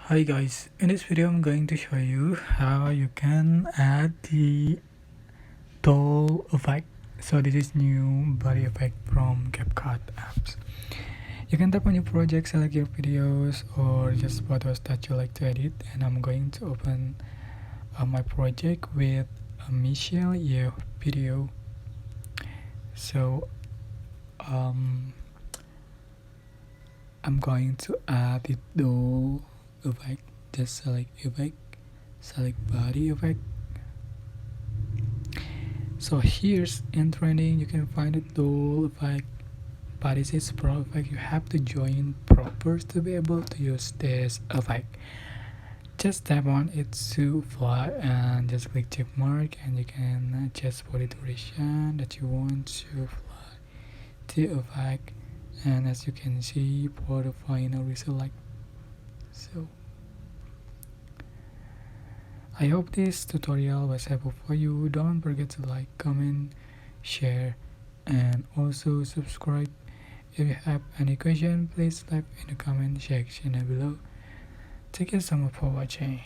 Hi guys, in this video I'm going to show you how you can add the doll effect. So this is new body effect from CapCut apps. You can tap on your project, select your videos or just photos that you like to edit, and I'm going to open my project with a Michelle Yeoh video. So I'm going to add the doll effect. Just select effect, select body effect. So here's in training you can find the doll effect, but this is pro effect. You have to join propers to be able to use this effect. Just tap on it to fly and just click check mark, and you can adjust for the duration that you want to fly the effect. And as you can see, for the final result like so. I hope this tutorial was helpful for you. Don't forget to like, comment, share, and also subscribe. If you have any question, please type in the comment section below. Thank you so much for watching.